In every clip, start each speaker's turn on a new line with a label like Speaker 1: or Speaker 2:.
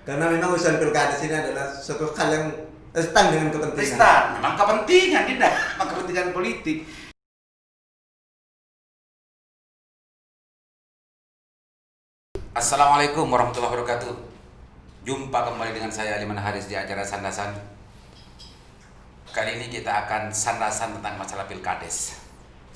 Speaker 1: Karena memang urusan pilkada sini adalah suatu hal yang tentang dengan kepentingan.
Speaker 2: Pesta, memang kepentingan tidak, memang kepentingan politik. Assalamualaikum warahmatullahi wabarakatuh. Jumpa kembali dengan saya Aliman Haris di acara Sandasan. Kali ini kita akan sandasan tentang masalah pilkades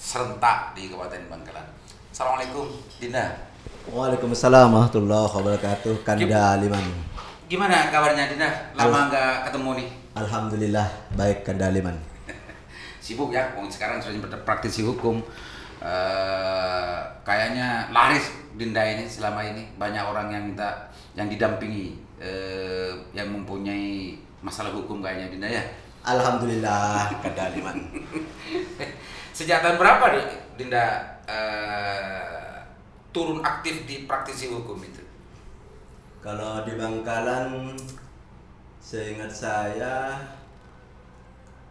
Speaker 2: serentak di Kabupaten Bangkalan. Assalamualaikum, Dinda.
Speaker 1: Waalaikumsalam warahmatullahi wabarakatuh. Kanda Liman.
Speaker 2: Gimana kabarnya, Dinda? Lama nggak ketemu nih.
Speaker 1: Alhamdulillah baik Kanda Liman.
Speaker 2: Sibuk ya, sekarang sudah praktisi hukum. Kayaknya laris Dinda ini selama ini, banyak orang yang minta, yang didampingi, yang mempunyai masalah hukum kayaknya, Dinda ya.
Speaker 1: Alhamdulillah Kanda Liman.
Speaker 2: Sejak tahun berapa Dinda turun aktif di praktisi hukum itu?
Speaker 1: Kalau di Bangkalan, seingat saya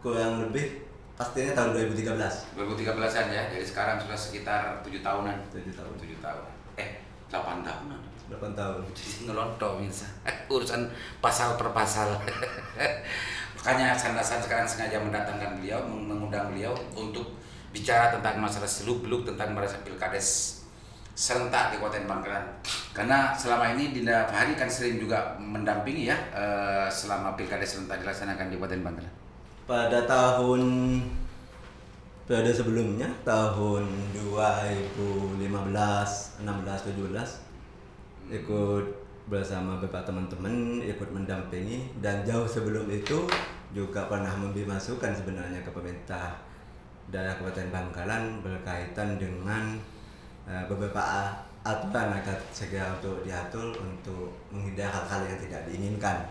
Speaker 1: kurang lebih pastinya tahun 2013.
Speaker 2: 2013-an ya, jadi sekarang sudah sekitar 7 tahunan.
Speaker 1: 7 tahun.
Speaker 2: 7 tahun. 8 tahunan.
Speaker 1: 8 tahun.
Speaker 2: Jadi ngelontok urusan pasal per pasal. Makanya Sandasan sekarang sengaja mendatangkan beliau, mengundang beliau untuk bicara tentang masalah seluk-beluk tentang masalah pilkades serentak di Kabupaten Bangkalan. Karena selama ini Dinda Fahri kan sering juga mendampingi ya selama pilkades serentak dilaksanakan di Kabupaten Bangkalan.
Speaker 1: Pada tahun periode sebelumnya, tahun 2015, 16, 17 ikut bersama beberapa teman-teman ikut mendampingi, dan jauh sebelum itu juga pernah memberi masukan sebenarnya ke pemerintah daerah Kabupaten Bangkalan berkaitan dengan beberapa aturan agar segera untuk diatur untuk menghindari hal-hal yang tidak diinginkan.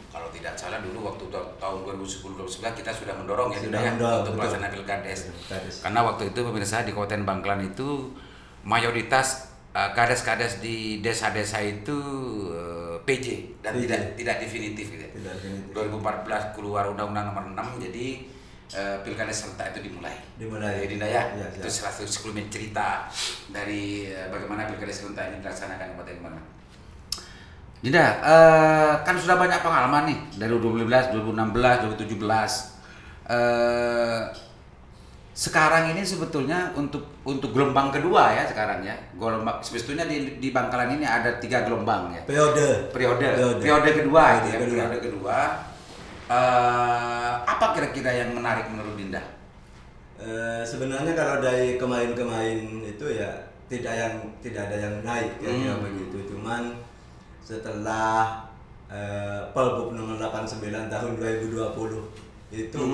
Speaker 2: Kalau tidak salah dulu waktu tahun 2010-2011 kita sudah mendorong ya untuk pelaksanaan pilkades. Karena waktu itu pemirsa di Kabupaten Bangkalan itu mayoritas kades-kades di desa-desa itu PJ dan tidak definitif gitu.
Speaker 1: Tidak definitif.
Speaker 2: 2014 keluar Undang-Undang Nomor 6, jadi pilkades serentak itu dimulai. Jadi Dinda ya, itu salah satu sekelumit cerita dari bagaimana pilkades serentak ini dilaksanakan di Kabupaten Bangkalan. Dinda, kan sudah banyak pengalaman nih dari 2015, 2016, 2017. Sekarang ini sebetulnya untuk gelombang kedua ya sekarang ya. Gelombang sebetulnya di Bangkalan ini ada 3 gelombang ya. Periode kedua itu ya. Periode kedua. Apa kira-kira yang menarik menurut Dinda?
Speaker 1: Sebenarnya kalau dari kemarin-kemarin itu ya tidak ada yang naik ya begitu. Cuman setelah Pergub nomor 89 tahun 2020 itu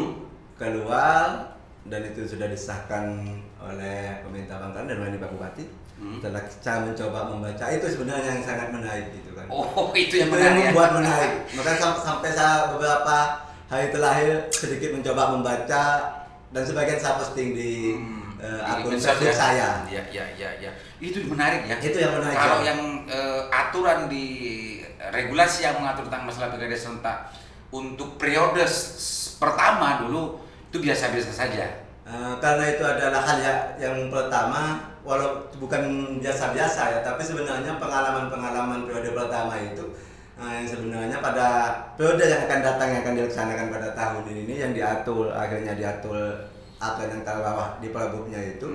Speaker 1: keluar dan itu sudah disahkan oleh pemerintah Bangkalan dan oleh Pak Bupati. Setelah saya mencoba membaca, itu sebenarnya yang sangat menarik gitu kan.
Speaker 2: Oh, itu yang
Speaker 1: membuat menarik. Maka sampai saya beberapa hari terakhir sedikit mencoba membaca dan sebagian saya posting di akun Facebook saya.
Speaker 2: Ya. Itu menarik ya.
Speaker 1: Itu yang menarik.
Speaker 2: Kalau yang aturan di regulasi yang mengatur tentang masalah pilkades serentak untuk periode pertama dulu itu biasa-biasa saja.
Speaker 1: Karena itu adalah hal yang pertama, walau bukan biasa-biasa ya, tapi sebenarnya pengalaman periode pertama itu yang sebenarnya pada periode yang akan datang yang akan dilaksanakan pada tahun ini yang akhirnya diatur apa yang terbawah di Pergubnya itu.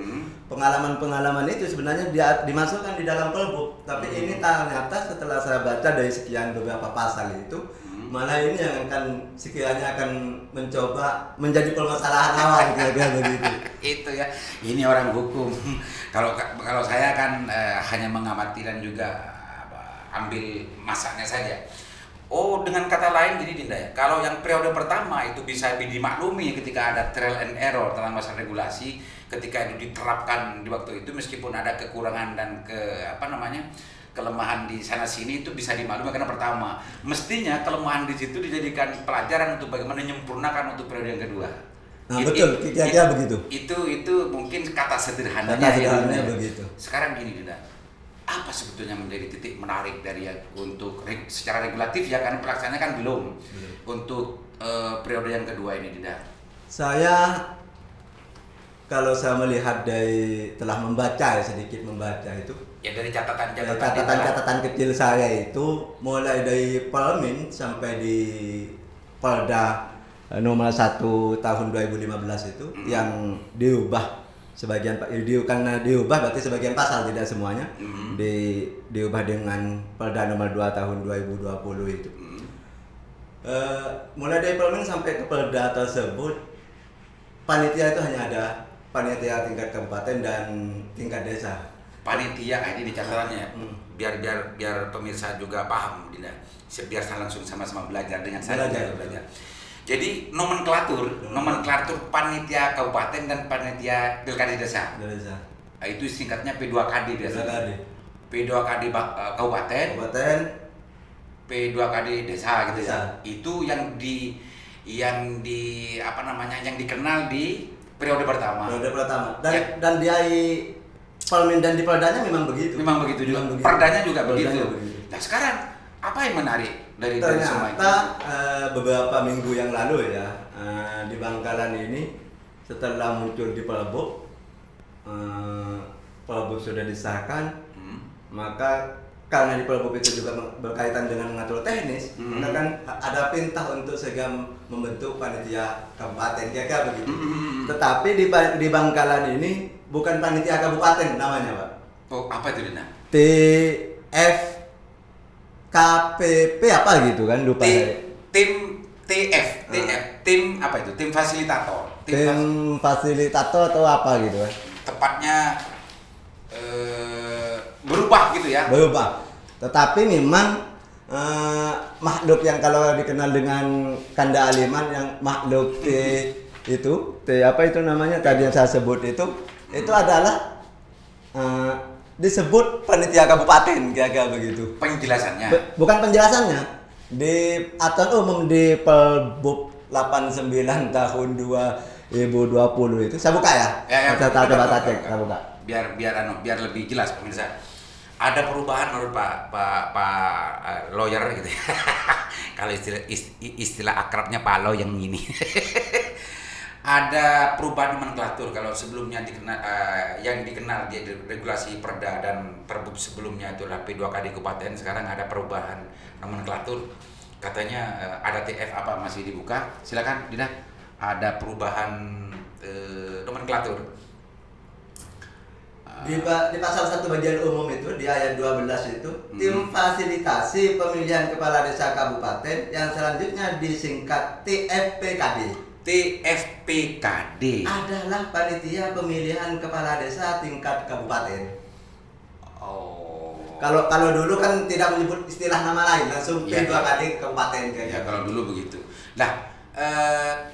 Speaker 1: Pengalaman itu sebenarnya dimasukkan di dalam Pergub, tapi ini ternyata setelah saya baca dari sekian beberapa pasal itu malah ini yang sekiranya akan mencoba menjadi permasalahan awal kira-kira begitu.
Speaker 2: Itu ya, ini orang hukum. Kalau saya kan hanya mengamati dan juga ambil masaknya saja. Oh, dengan kata lain gini Dinda ya, kalau yang periode pertama itu bisa dimaklumi ketika ada trial and error tentang masalah regulasi, ketika itu diterapkan di waktu itu meskipun ada kekurangan dan kelemahan di sana sini itu bisa dimaklumi karena pertama mestinya kelemahan di situ dijadikan pelajaran untuk bagaimana menyempurnakan untuk periode yang kedua.
Speaker 1: Nah, betul, kira-kira begitu.
Speaker 2: Itu mungkin kata sederhananya
Speaker 1: begitu.
Speaker 2: Sekarang gini Dinda, apa sebetulnya menjadi titik menarik dari untuk secara regulatif ya, karena pelaksanaannya kan belum. Untuk periode yang kedua ini Dinda?
Speaker 1: Kalau saya melihat dari telah membaca sedikit membaca itu
Speaker 2: Ya dari catatan-catatan
Speaker 1: Catatan-catatan kecil saya itu mulai dari Pelmin sampai di Polda nomor 1 tahun 2015 itu yang diubah sebagian karena diubah berarti sebagian pasal tidak semuanya diubah dengan Polda nomor 2 tahun 2020 itu. Mulai dari Pelmin sampai ke Polda tersebut panitia itu hanya ada panitia tingkat kabupaten dan tingkat desa.
Speaker 2: Panitia ini di catatannya biar pemirsa juga paham, biar saya langsung sama-sama belajar dengan saya belajar. Jadi nomenklatur panitia kabupaten dan panitia pilkada desa. Itu singkatnya P2KD biasanya. P2KD kabupaten, P2KD desa gitu ya. Itu yang dikenal di periode pertama.
Speaker 1: Dan di Pelmin dan di Perdanya memang begitu.
Speaker 2: Memang begitu juga. Perdanya juga begitu. Nah sekarang apa yang menarik dari semua itu?
Speaker 1: Beberapa minggu yang lalu ya di Bangkalan ini setelah muncul di Pelebuk, Pelebuk sudah disahkan, maka karena di Pelebuk itu juga berkaitan dengan mengatur teknis, maka kan ada perintah untuk segera membentuk panitia kabupaten kira-kira begitu. Tetapi di Bangkalan ini bukan panitia kabupaten namanya, Pak.
Speaker 2: Oh, apa itu Dina?
Speaker 1: TFKPP apa gitu kan, lupa.
Speaker 2: Tim apa itu? Tim fasilitator.
Speaker 1: Tim fasilitator atau apa gitu kan.
Speaker 2: Tepatnya berubah gitu ya.
Speaker 1: Berubah. Tetapi memang makhluk yang kalau dikenal dengan Kanda Aliman yang makhluk apa itu namanya tadi yang saya sebut itu adalah disebut panitia kabupaten kira-kira begitu.
Speaker 2: Penjelasannya.
Speaker 1: Bukan penjelasannya. Di aturan umum di Pelbub 89 tahun 2020 itu saya buka ya. Coba cek, saya buka.
Speaker 2: Biar lebih jelas pemirsa. Ada perubahan menurut Pak lawyer gitu ya. Kalau istilah akrabnya Pak Lo yang ini. Ada perubahan nomenklatur. Kalau sebelumnya yang dikenal di regulasi Perda dan Perbub sebelumnya itu adalah P2KD Kabupaten, sekarang ada perubahan nomenklatur. Katanya ada TF apa masih dibuka. Silakan Dina. Ada perubahan nomenklatur.
Speaker 1: Di pasal 1 bagian umum itu di ayat 12 itu tim fasilitasi pemilihan kepala desa kabupaten yang selanjutnya disingkat TFPKD. TFPKD adalah panitia pemilihan kepala desa tingkat kabupaten.
Speaker 2: Oh.
Speaker 1: Kalau dulu kan tidak menyebut istilah nama lain, langsung P2KD kabupaten kan.
Speaker 2: Ya kalau dulu begitu. Nah,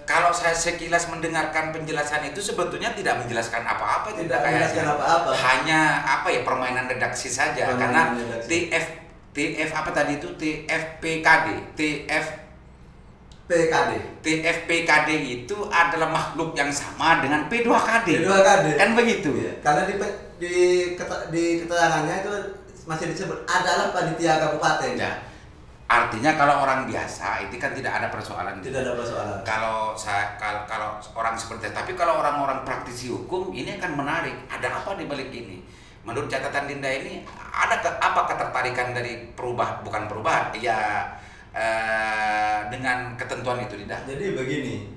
Speaker 2: kalau saya sekilas mendengarkan penjelasan itu sebetulnya tidak menjelaskan apa-apa,
Speaker 1: tidak menjelaskan apa-apa.
Speaker 2: Hanya permainan redaksi saja. Karena TF apa tadi itu TFPKD, TFPKD itu adalah makhluk yang sama dengan P2KD. Kan begitu.
Speaker 1: Ya. Karena di keterangannya itu masih disebut adalah panitia kabupaten.
Speaker 2: Ya. Artinya kalau orang biasa itu kan tidak ada persoalan.
Speaker 1: Tidak ada persoalan.
Speaker 2: Kalau orang seperti itu, tapi kalau orang-orang praktisi hukum ini akan menarik. Ada apa di balik ini? Menurut catatan Dinda ini ada apa ketertarikan dari bukan perubahan? Ya dengan ketentuan itu Dinda.
Speaker 1: Jadi begini,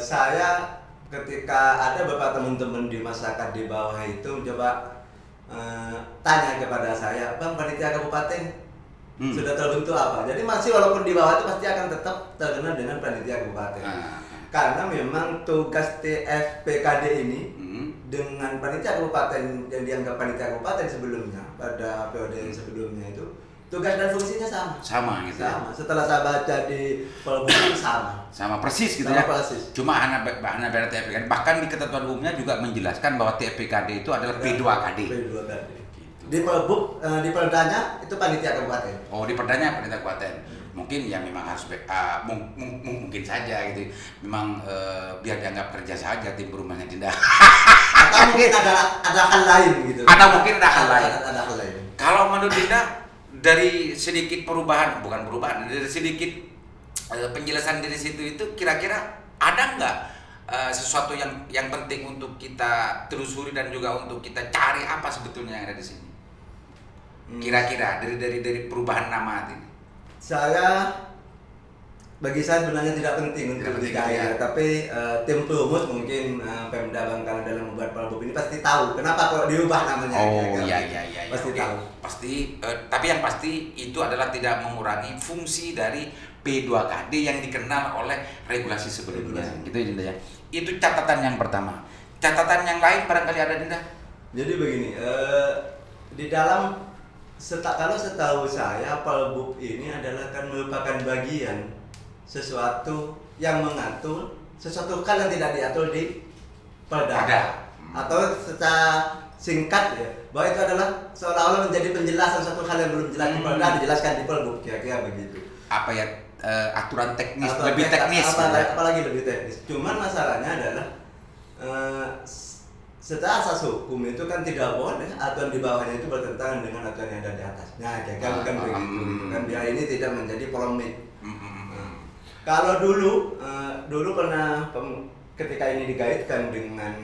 Speaker 1: saya ketika ada beberapa teman-teman di masyarakat di bawah itu coba tanya kepada saya, Bang, panitia kabupaten sudah terbentuk apa? Jadi masih walaupun di bawah itu pasti akan tetap terkenal dengan panitia kabupaten. Karena memang tugas TFPKD ini dengan panitia kabupaten yang dianggap panitia kabupaten sebelumnya pada periode sebelumnya itu tugas dan fungsinya sama.
Speaker 2: Sama gitu.
Speaker 1: Sama. Setelah saya baca di Pelbuk sama.
Speaker 2: Sama persis gitu
Speaker 1: sama
Speaker 2: ya.
Speaker 1: Persis.
Speaker 2: Cuma hanya beda TFPKD. Bahkan di ketentuan umumnya juga menjelaskan bahwa TFPKD itu adalah P2KD.
Speaker 1: P2KD. Di Pelbuk, di Perdanya itu panitia kabupaten.
Speaker 2: Oh, di Perdanya panitia kabupaten. Mungkin ya memang harus mungkin saja gitu. Memang biar dianggap kerja saja tim rumahnya Dinda.
Speaker 1: Atau mungkin ada hal lain gitu.
Speaker 2: Ada mungkin ada hal lain.
Speaker 1: Ada hal lain.
Speaker 2: Kalau menurut Dinda dari sedikit dari sedikit penjelasan dari situ itu kira-kira ada nggak sesuatu yang penting untuk kita telusuri dan juga untuk kita cari apa sebetulnya yang ada di sini? Kira-kira dari perubahan nama ini.
Speaker 1: Bagi saya sebenarnya tidak penting
Speaker 2: Tidak
Speaker 1: untuk
Speaker 2: penting,
Speaker 1: dicari,
Speaker 2: ya.
Speaker 1: tapi tim Pelumus mungkin Pemda Bangkalan dalam membuat Perbup ini pasti tahu kenapa kok diubah namanya.
Speaker 2: Oh
Speaker 1: kira-kira.
Speaker 2: iya.
Speaker 1: Pasti
Speaker 2: Oke.
Speaker 1: tahu.
Speaker 2: Pasti, tapi yang pasti itu adalah tidak mengurangi fungsi dari P2KD yang dikenal oleh regulasi sebelumnya. Gitu ya Dinda ya. Itu catatan yang pertama. Catatan yang lain barangkali ada Dinda?
Speaker 1: Jadi begini, di dalam kalau setahu saya Perbup ini adalah kan merupakan bagian sesuatu yang mengatur sesuatu hal yang tidak diatur di Perda. Atau secara singkat ya, bahwa itu adalah seolah-olah menjadi penjelasan suatu hal yang belum jelas di Perda dijelaskan di Perbup, kira-kira begitu.
Speaker 2: Apa ya, aturan teknis,
Speaker 1: Atau
Speaker 2: lebih teknis.
Speaker 1: apalagi lebih teknis. Cuman masalahnya adalah setelah asas hukum itu kan tidak boleh aturan di bawahnya itu bertentangan dengan aturan yang ada di atasnya. Kira-kira bukan begitu. Kan biar ini tidak menjadi polemik. Kalau dulu pernah ketika ini dikaitkan dengan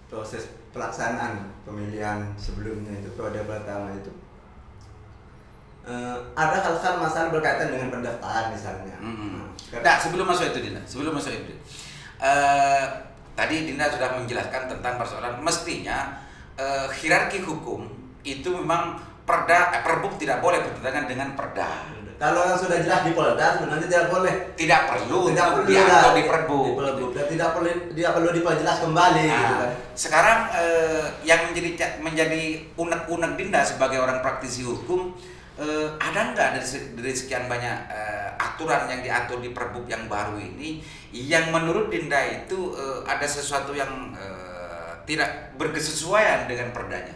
Speaker 1: proses pelaksanaan pemilihan sebelumnya itu periode pertama itu ada hal-hal masalah berkaitan dengan pendaftaran misalnya.
Speaker 2: Nah, sebelum masuk itu Dinda, tadi Dinda sudah menjelaskan tentang persoalan mestinya hierarki hukum itu memang Perbup tidak boleh bertentangan dengan Perda.
Speaker 1: Kalau yang sudah jelas di Polda sebenarnya tidak boleh.
Speaker 2: Tidak perlu
Speaker 1: Tidak
Speaker 2: untuk
Speaker 1: perlu
Speaker 2: diatur di
Speaker 1: di
Speaker 2: Perbup.
Speaker 1: Dan tidak perlu diperjelas kembali.
Speaker 2: Nah,
Speaker 1: Gitu kan.
Speaker 2: sekarang yang menjadi unek-unek Dinda sebagai orang praktisi hukum, ada nggak dari sekian banyak aturan yang diatur di Perbup yang baru ini yang menurut Dinda itu ada sesuatu yang tidak berkesesuaian dengan Perdanya?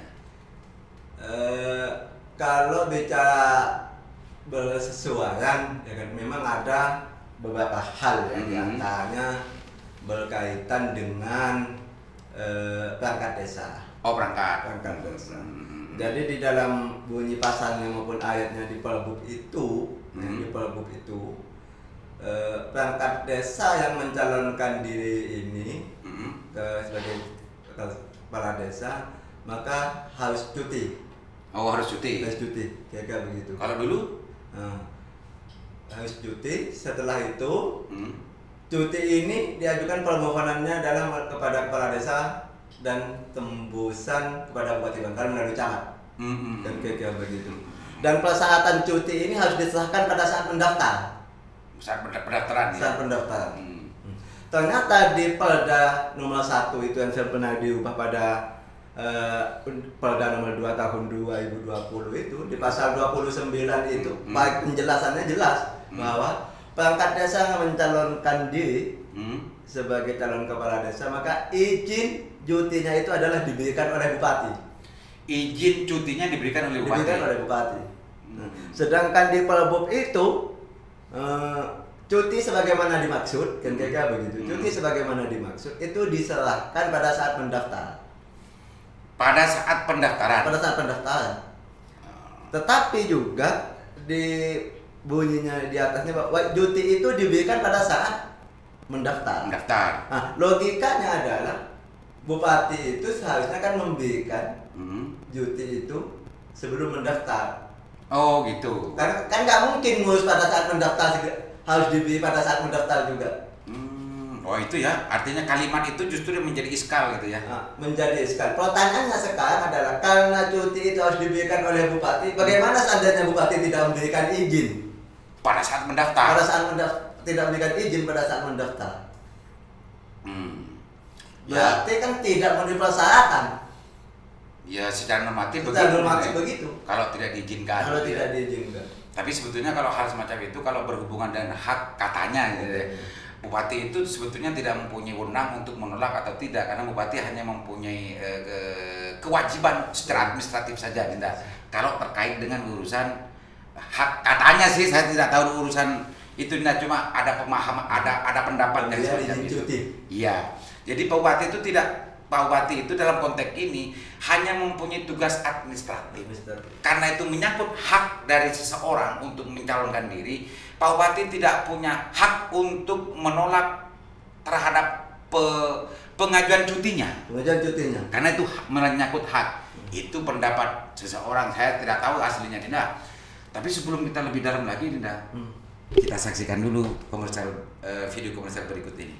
Speaker 1: Kalau bicara bersesuaian, ya kan memang ada beberapa hal ya, di antaranya berkaitan dengan perangkat desa.
Speaker 2: Oh, perangkat
Speaker 1: desa. Jadi di dalam bunyi pasalnya maupun ayatnya di Perbup itu, di Perbup itu perangkat desa yang mencalonkan diri ini sebagai kepala desa maka harus cuti.
Speaker 2: Oh, harus cuti.
Speaker 1: Harus cuti, kira-kira begitu.
Speaker 2: Kalau dulu
Speaker 1: harus cuti. Setelah itu cuti ini diajukan permohonannya adalah kepada kepala desa dan tembusan kepada Bupati Bangkalan melalui camat. Dan kira-kira begitu. Dan persyaratan cuti ini harus disahkan pada saat mendaftar.
Speaker 2: Saat pendaftaran.
Speaker 1: Saat pendaftaran. Ternyata di Perda nomor 1 itu yang saya pernah diubah pada Perda nomor 2 tahun 2020 itu di pasal 29 itu penjelasannya jelas bahwa perangkat desa yang mencalonkan diri sebagai calon kepala desa maka izin cutinya itu adalah diberikan oleh bupati.
Speaker 2: Izin cutinya diberikan oleh bupati.
Speaker 1: Diberikan oleh bupati. Sedangkan di Perbup itu cuti sebagaimana dimaksud, kan kira-kira begitu. Cuti sebagaimana dimaksud itu diserahkan pada saat mendaftar.
Speaker 2: Pada saat pendaftaran.
Speaker 1: Pada saat pendaftaran. Tetapi juga di bunyinya di atasnya bahwa cuti itu diberikan pada saat mendaftar. Nah, logikanya adalah bupati itu seharusnya kan memberikan cuti itu sebelum mendaftar.
Speaker 2: Oh gitu.
Speaker 1: Kan nggak mungkin ngurus pada saat mendaftar, harus diberi pada saat mendaftar juga.
Speaker 2: Oh itu ya, artinya kalimat itu justru menjadi iskal gitu ya.
Speaker 1: Nah, menjadi iskal. Pertanyaannya sekarang adalah karena cuti itu harus diberikan oleh bupati, bagaimana seandainya bupati tidak memberikan izin
Speaker 2: pada saat mendaftar?
Speaker 1: Tidak memberikan izin pada saat mendaftar. Berarti kan tidak memenuhi persyaratan.
Speaker 2: Ya secara normatif
Speaker 1: begitu.
Speaker 2: Kalau tidak diizinkan.
Speaker 1: Kalau tidak diizinkan.
Speaker 2: Tapi sebetulnya kalau hal semacam itu kalau berhubungan dengan hak katanya gitu ya. Bupati itu sebetulnya tidak mempunyai wewenang untuk menolak atau tidak karena bupati hanya mempunyai kewajiban secara administratif saja, Dinda. Kalau terkait dengan urusan hak katanya sih saya tidak tahu urusan itu, Dinda, cuma ada pemahaman, ada pendapat yang semacam itu. Iya. Jadi Pak Bupati itu dalam konteks ini hanya mempunyai tugas administratif. Karena itu menyangkut hak dari seseorang untuk mencalonkan diri, Pak Bupati tidak punya hak untuk menolak terhadap pengajuan cutinya.
Speaker 1: Pengajuan cutinya.
Speaker 2: Karena itu menyangkut hak. Itu pendapat seseorang, saya tidak tahu aslinya Dinda. Tapi sebelum kita lebih dalam lagi Dinda, kita saksikan dulu video komersial berikut ini.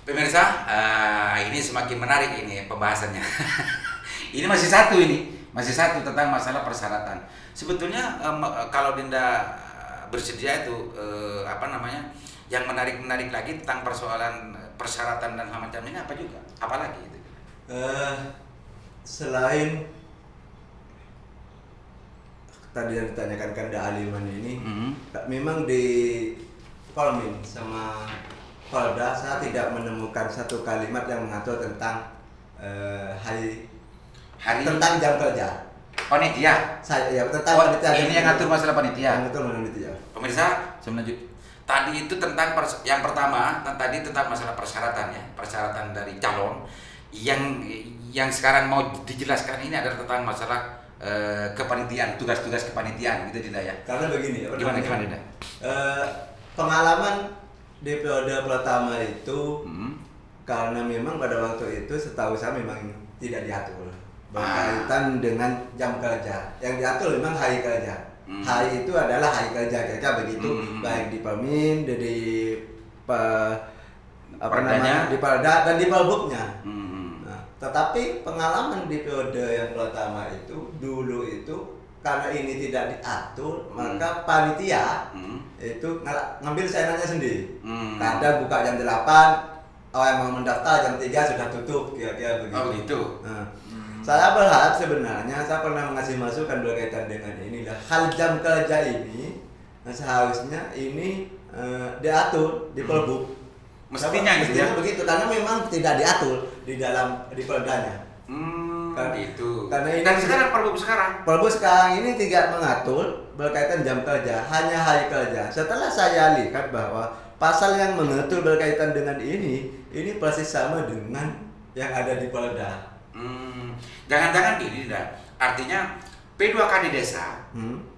Speaker 2: Pemirsa, ini semakin menarik ini pembahasannya. Ini masih satu tentang masalah persyaratan. Sebetulnya kalau Dinda bersedia itu yang menarik lagi tentang persoalan persyaratan dan macam ini apa juga? Apalagi itu?
Speaker 1: Selain tadi yang ditanyakan Kanda Aliman ini, memang di Polmin sama Polda saya tidak menemukan satu kalimat yang mengatur tentang hari tentang jam kerja.
Speaker 2: Panitia.
Speaker 1: Saya ya tentang panitia.
Speaker 2: Ini yang ngatur masalah panitia.
Speaker 1: Yang ngatur panitia.
Speaker 2: Pemirsa, saya lanjut. Tadi itu tentang yang pertama tadi tentang masalah persyaratan ya, persyaratan dari calon. Yang sekarang mau dijelaskan ini adalah tentang masalah kepanitiaan, tugas-tugas kepanitiaan gitu Dinda ya.
Speaker 1: Karena begini,
Speaker 2: gimana Dinda?
Speaker 1: Pengalaman di periode pertama itu karena memang pada waktu itu setahu saya memang tidak diatur berkaitan dengan jam kerja. Yang diatur memang hari kerja. Hari itu adalah hari kerja kira-kira begitu, baik di Permin, di di Perda dan di Perbuknya. Nah, tetapi pengalaman di periode yang pertama itu dulu itu karena ini tidak diatur, maka panitia itu ngambil saingannya sendiri. Kadang buka jam 8, orang yang mau mendaftar jam 3 sudah tutup, kira-kira begitu.
Speaker 2: Oh gitu.
Speaker 1: Nah, saya berharap sebenarnya saya pernah mengasih masukan berkaitan dengan ini lah. Hal jam kerja ini seharusnya ini diatur di Perbuk.
Speaker 2: Mestinya gitu ya.
Speaker 1: Begitu karena memang tidak diatur di Perdanya.
Speaker 2: Gitu.
Speaker 1: Karena ini
Speaker 2: dan sekarang
Speaker 1: Perbuk sekarang ini tidak mengatur berkaitan jam kerja, hanya hari kerja. Setelah saya lihat bahwa pasal yang mengatur berkaitan dengan ini persis sama dengan yang ada di Polda.
Speaker 2: Jangan-jangan gini dah. Artinya P2KD desa,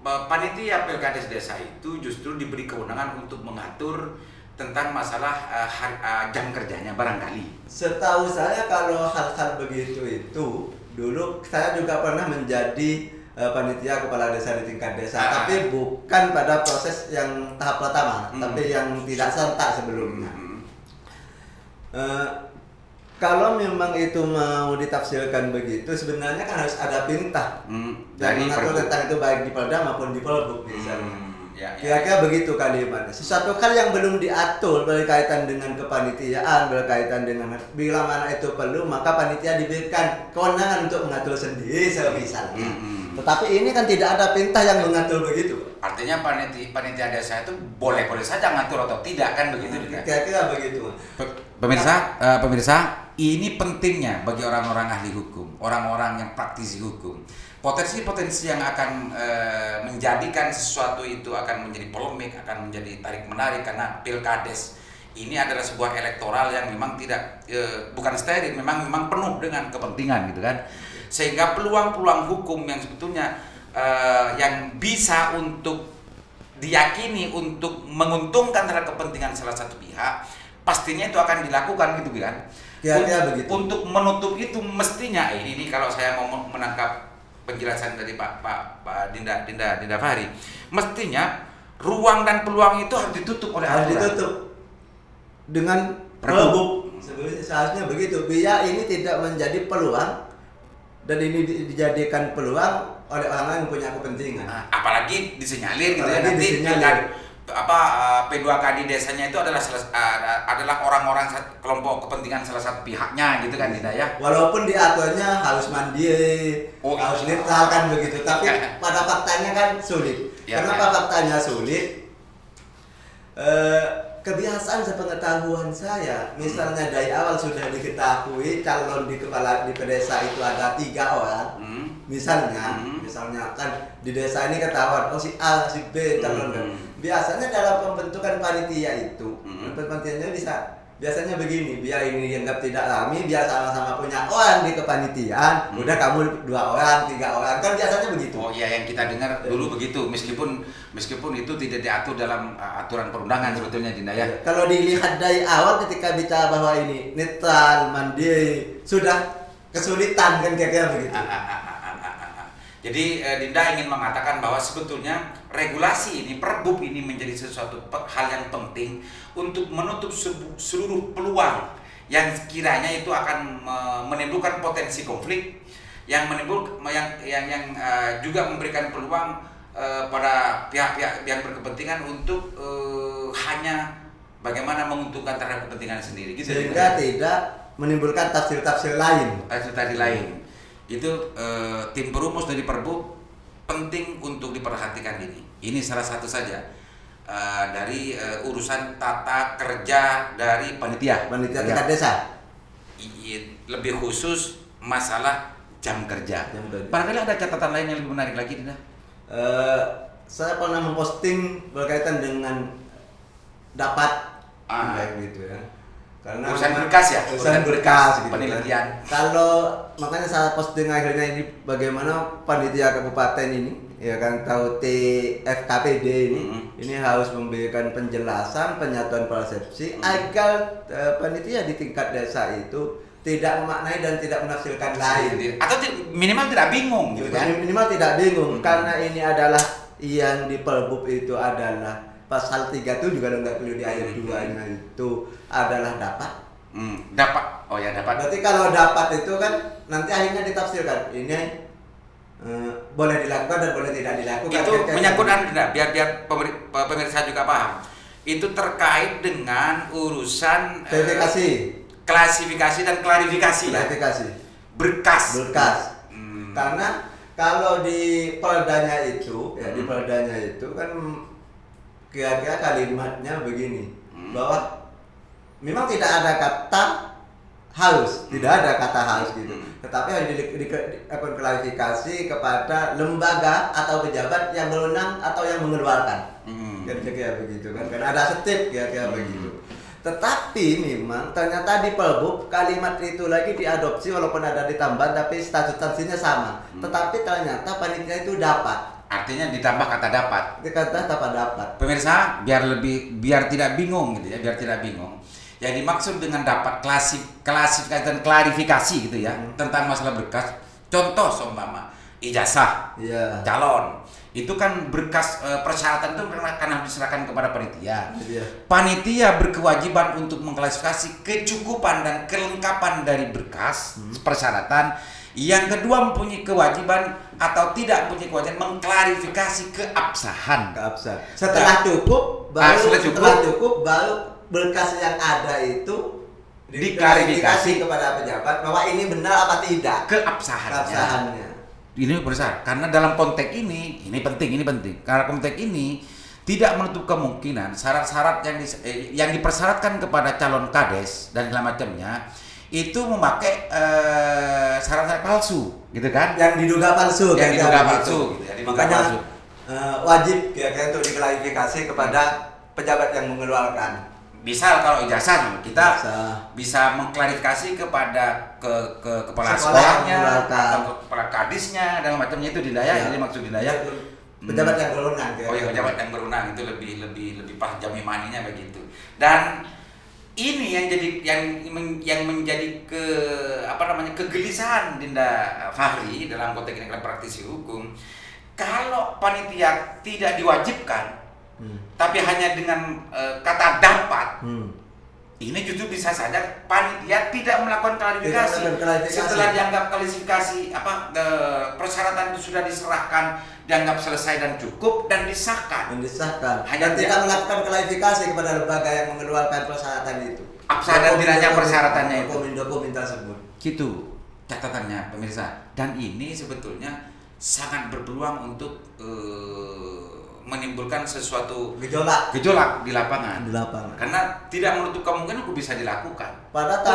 Speaker 2: panitia Pilkades desa itu justru diberi kewenangan untuk mengatur tentang masalah jam kerjanya barangkali.
Speaker 1: Setahu saya kalau hal-hal begitu itu dulu saya juga pernah menjadi panitia kepala desa di tingkat desa, tapi bukan pada proses yang tahap pertama, tapi yang tidak serentak sebelumnya. Kalau memang itu mau ditafsirkan begitu, sebenarnya kan harus ada perintah yang mengatur tentang itu baik di Polda maupun di Perbuk misalnya. Kira-kira begitu kalimatnya. Sesuatu hal yang belum diatur berkaitan dengan kepanitiaan, berkaitan dengan bila mana itu perlu, maka panitia diberikan kewenangan untuk mengatur sendiri semisalnya. Tetapi ini kan tidak ada perintah yang mengatur begitu.
Speaker 2: Artinya panitia desa itu boleh-boleh saja ngatur atau tidak kan begitu?
Speaker 1: Kira-kira begitu.
Speaker 2: Pemirsa, ini pentingnya bagi orang-orang ahli hukum, orang-orang yang praktisi hukum. Potensi-potensi yang akan menjadikan sesuatu itu akan menjadi polemik, akan menjadi tarik-menarik karena Pilkades ini adalah sebuah elektoral yang memang tidak bukan steril, memang penuh dengan kepentingan gitu kan. Sehingga peluang-peluang hukum yang sebetulnya yang bisa untuk diyakini untuk menguntungkan terhadap kepentingan salah satu pihak, pastinya itu akan dilakukan gitu kan.
Speaker 1: Kira-kira begitu.
Speaker 2: Untuk menutup itu mestinya ini kalau saya mau menangkap penjelasan dari Pak Dinda Fahri, mestinya ruang dan peluang itu harus ditutup oleh
Speaker 1: Harus
Speaker 2: aturan.
Speaker 1: ditutup dengan pelebuk. Seharusnya begitu. Biar ini tidak menjadi peluang dan ini dijadikan peluang oleh orang lain yang punya kepentingan.
Speaker 2: Nah, apalagi disinyalir gitu ya,
Speaker 1: Apalagi
Speaker 2: nanti
Speaker 1: disinyalir.
Speaker 2: kan P2K di desanya itu adalah orang-orang kelompok kepentingan salah satu pihaknya gitu kan, Dinda ya.
Speaker 1: Walaupun diaturnya harus mandiri,
Speaker 2: Oh,
Speaker 1: harus
Speaker 2: iya.
Speaker 1: netral kan begitu, tapi pada faktanya kan sulit.
Speaker 2: Ya,
Speaker 1: Kenapa
Speaker 2: ya.
Speaker 1: faktanya sulit? Kebiasaan sepengetahuan saya, misalnya dari awal sudah diketahui calon di pedesa itu ada 3 orang, misalnya kan di desa ini ketahuan, oh si A, si B calon kan. Biasanya dalam pembentukan panitia itu, panitianya biasanya begini, biar ini dianggap tidak rame, biar sama-sama punya orang di kepanitiaan, udah kamu 2 orang, 3 orang, kan biasanya begitu.
Speaker 2: Oh iya, yang kita dengar dulu begitu, meskipun itu tidak diatur dalam aturan perundangan sebetulnya, Dinda ya.
Speaker 1: Kalau dilihat dari awal ketika bicara bahwa ini netral, mandiri, sudah kesulitan kan kira-kira begitu.
Speaker 2: Jadi Dinda ingin mengatakan bahwa sebetulnya regulasi ini, Perbup ini menjadi sesuatu hal yang penting untuk menutup seluruh peluang yang kiranya itu akan menimbulkan potensi konflik, yang juga memberikan peluang pada pihak-pihak yang berkepentingan untuk hanya bagaimana menguntungkan terhadap kepentingan sendiri gitu.
Speaker 1: Sehingga tidak menimbulkan tafsir-tafsir lain.
Speaker 2: Tadi lain. Itu tim perumus dari Perbup penting untuk diperhatikan ini. Ini salah satu saja dari urusan tata kerja dari panitia
Speaker 1: Tingkat desa.
Speaker 2: lebih khusus masalah jam kerja.
Speaker 1: Jam kerja.
Speaker 2: Barangkali ada catatan lain yang lebih menarik lagi, Dinda?
Speaker 1: Saya pernah memposting berkaitan dengan dapat kayak gitu ya. Karena
Speaker 2: Urusan berkas ya?
Speaker 1: Urusan berkas gitu.
Speaker 2: Penelitian.
Speaker 1: Kalau makanya saya posting akhirnya ini bagaimana panitia kabupaten ini ya kan tahu TFKPD ini harus memberikan penjelasan penyatuan persepsi agar panitia di tingkat desa itu tidak memaknai dan tidak menafsirkan lain
Speaker 2: Atau minimal tidak bingung gitu kan?
Speaker 1: minimal tidak bingung karena ini adalah yang di Perbup itu adalah pasal 3 itu juga nggak perlu di ayat 2-nya itu adalah dapat.
Speaker 2: Dapat. Oh ya, dapat.
Speaker 1: Berarti kalau dapat itu kan nanti akhirnya ditafsirkan ini boleh dilakukan dan boleh tidak dilakukan.
Speaker 2: Itu menyangkut biar pemirsa juga paham. Itu terkait dengan urusan
Speaker 1: verifikasi,
Speaker 2: klasifikasi dan klarifikasi ya. Berkas.
Speaker 1: Karena kalau di Perdanya itu di Perdanya itu kan kira-kira kalimatnya begini bahwa memang tidak ada kata harus, tidak ada kata harus gitu. Tetapi harus dilakukan klarifikasi kepada lembaga atau pejabat yang berwenang atau yang mengeluarkan. Kira-kira begitu kan. Karena ada setip kira-kira begitu. Tetapi memang ternyata di Perbup kalimat itu lagi diadopsi walaupun ada ditambah tapi substansinya sama. Tetapi ternyata panitia itu dapat.
Speaker 2: Artinya ditambah kata dapat.
Speaker 1: Dikata dapat.
Speaker 2: Pemirsa, biar tidak bingung gitu ya, biar tidak bingung. Yang dimaksud dengan dapat klasifikasi dan klarifikasi gitu ya tentang masalah berkas. Contoh seumpama ijazah calon itu kan berkas persyaratan itu akan diserahkan kepada panitia. Panitia berkewajiban untuk mengklasifikasi kecukupan dan kelengkapan dari berkas persyaratan. Yang kedua mempunyai kewajiban atau tidak mempunyai kewajiban mengklarifikasi keabsahan.
Speaker 1: Setelah cukup baru berkas yang ada itu diklarifikasi kepada pejabat bahwa ini benar apa tidak keabsahannya.
Speaker 2: Ini besar karena dalam konteks ini penting. Karena konteks ini tidak menutup kemungkinan syarat-syarat yang dipersyaratkan kepada calon kades dan segala macamnya itu memakai syarat-syarat palsu, gitu kan?
Speaker 1: Yang diduga palsu,
Speaker 2: gitu ya.
Speaker 1: Makanya wajib kira-kira untuk diklarifikasi kepada pejabat yang mengeluarkan.
Speaker 2: Misal kalau ijazah kita bisa mengklarifikasi kepada kepala sekolahnya atau kepala kadisnya dan macamnya itu Dinda ya. Jadi maksud Dinda ya
Speaker 1: pejabat yang berwenang.
Speaker 2: Oh ya, pejabat yang berwenang itu lebih pas jamimaninya begitu. Dan ini yang menjadi kegelisahan Dinda Fahri dalam konteks ini praktisi hukum. Kalau panitia tidak diwajibkan, tapi hanya dengan kata dapat, ini justru bisa saja panitia tidak melakukan klarifikasi. Setelah dianggap klarifikasi persyaratan itu sudah diserahkan, dianggap selesai dan cukup dan disahkan.
Speaker 1: Hanya tidak melakukan klarifikasi kepada lembaga yang mengeluarkan persyaratan itu.
Speaker 2: Dan tidaknya persyaratannya itu.
Speaker 1: Dokumen tersebut.
Speaker 2: Gitu catatannya pemirsa. Dan ini sebetulnya sangat berpeluang untuk menimbulkan sesuatu gejolak di lapangan. Karena tidak menutup kemungkinan itu bisa dilakukan.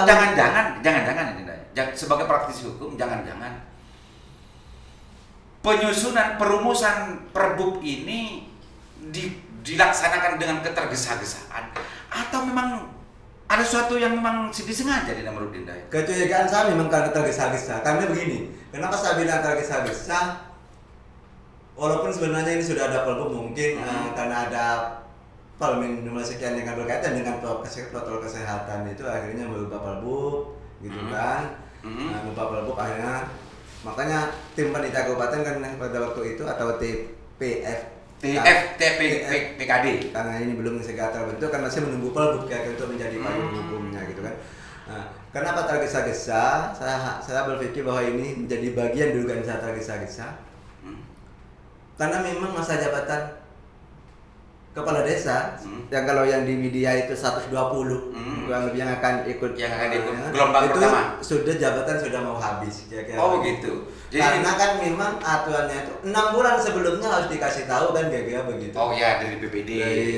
Speaker 2: Jangan-jangan ini sebagai praktisi hukum, jangan-jangan perumusan perbub ini dilaksanakan dengan ketergesa-gesaan atau memang ada sesuatu yang memang disengaja di menurut Dinda?
Speaker 1: Kecurigaan saya memang karena tergesa-gesa. Karena begini, kenapa saya bilang tergesa-gesa? Walaupun sebenarnya ini sudah ada perbub mungkin karena ada Permen nomor sekian yang berkaitan dengan protokol kesehatan itu akhirnya merubah perbub gitu kan. Merubah perbub akhirnya makanya tim panitia kabupaten kan pada waktu itu atau PKD karena ini belum segera terbentuk kan masih menunggu perbub kayak untuk menjadi payung hukumnya gitu kan. Nah, kenapa tergesa-gesa? Saya berpikir bahwa ini menjadi bagian dugaan saya tergesa-gesa. Karena memang masa jabatan kepala desa yang kalau yang di media itu 120 kurang lebih yang akan ikut
Speaker 2: gelombang
Speaker 1: itu
Speaker 2: pertama.
Speaker 1: Jabatan sudah mau habis kira-kira.
Speaker 2: Oh begitu.
Speaker 1: Karena kan memang aturannya itu 6 bulan sebelumnya harus dikasih tahu kan kira-kira begitu.
Speaker 2: Oh ya, dari BPD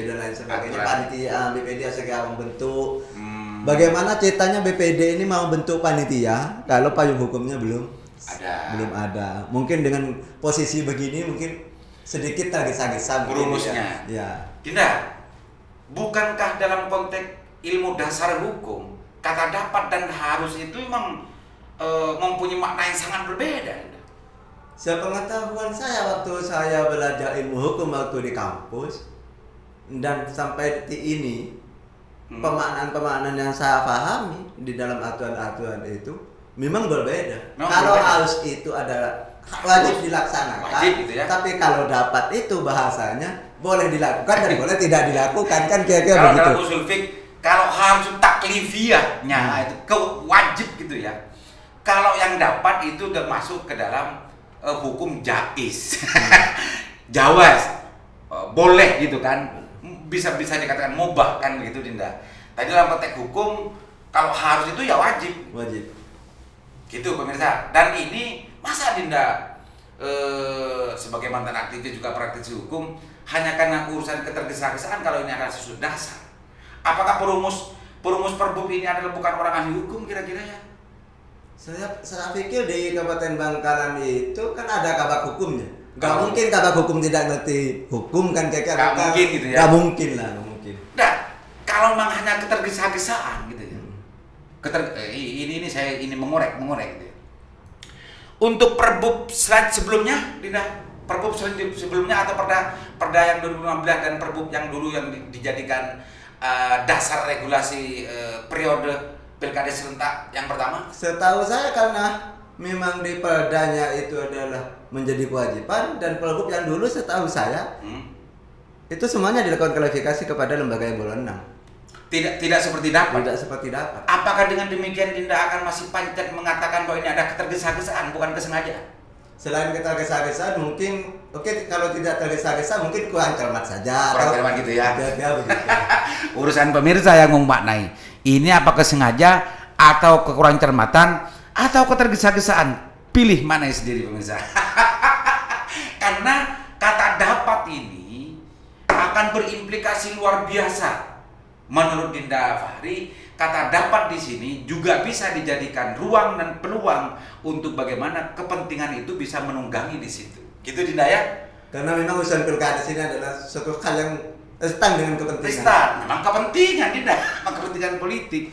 Speaker 1: dan lain sebagainya. Panitia BPD segera membentuk. Bagaimana ceritanya BPD ini mau bentuk panitia kalau payung hukumnya belum ada. Mungkin dengan posisi begini mungkin sedikit tergesa-gesa
Speaker 2: berumusnya.
Speaker 1: Ya.
Speaker 2: Dinda, bukankah dalam konteks ilmu dasar hukum kata dapat dan harus itu memang mempunyai makna yang sangat berbeda?
Speaker 1: Sepengetahuan saya waktu saya belajar ilmu hukum waktu di kampus dan sampai detik ini pemaknaan yang saya pahami di dalam aturan-aturan itu memang berbeda. Kalau harus itu adalah wajib dilaksanakan,
Speaker 2: gitu ya?
Speaker 1: Tapi kalau dapat itu bahasanya boleh dilakukan dan boleh tidak dilakukan kan kira-kira
Speaker 2: kalau
Speaker 1: begitu.
Speaker 2: Dalam usul fik, kalau harus taklifiyahnya itu wajib gitu ya. Kalau yang dapat itu udah masuk ke dalam hukum jaiz, jawaz, boleh gitu kan, bisa dikatakan mubah kan begitu Dinda. Tadi dalam konteks hukum kalau harus itu ya wajib. Gitu pemirsa. Dan ini masa Dinda sebagai mantan aktivis juga praktisi hukum hanya karena urusan ketergesa-gesaan kalau ini adalah sesuatu dasar. Apakah perumus perbub ini adalah bukan orang ahli hukum kira-kira ya?
Speaker 1: Saya pikir di Kabupaten Bangkalan itu kan ada kabak hukumnya. Gak mungkin kabak hukum tidak ngerti hukum kan kira-kira.
Speaker 2: Gak mungkin gitu ya?
Speaker 1: Gak mungkin lah, gak mungkin.
Speaker 2: Nah, kalau memang hanya ketergesa-gesaan gitu ya. Ini mengorek gitu ya. Untuk perbub sebelumnya, Dinda, perbub sebelumnya atau perda yang 2015 dan perbub yang dulu yang dijadikan dasar regulasi periode pilkada serentak yang pertama?
Speaker 1: Setahu saya karena memang di perdanya itu adalah menjadi kewajiban dan perbub yang dulu setahu saya itu semuanya dilakukan klarifikasi kepada lembaga yang berwenang.
Speaker 2: Tidak seperti dapat.
Speaker 1: Tidak seperti dapat.
Speaker 2: Apakah dengan demikian Dinda akan masih panjang mengatakan bahwa ini ada ketergesa-gesaan bukan kesengajaan?
Speaker 1: Selain ketergesa-gesaan mungkin kalau tidak tergesa-gesa mungkin kurang cermat saja.
Speaker 2: Kurang cermat gitu ya.
Speaker 1: Begitu.
Speaker 2: Urusan pemirsa yang memaknai ini apakah sengaja atau kekurangan cermatan atau ketergesa-gesaan? Pilih mana sendiri pemirsa. Karena kata dapat ini akan berimplikasi luar biasa. Menurut Dinda Fahri, kata dapat di sini juga bisa dijadikan ruang dan peluang untuk bagaimana kepentingan itu bisa menunggangi di situ. Gitu Dinda ya?
Speaker 1: Karena memang urusan pilkada sini adalah suatu hal yang rentan dengan kepentingan.
Speaker 2: Memang kepentingan Dinda, memang kepentingan politik.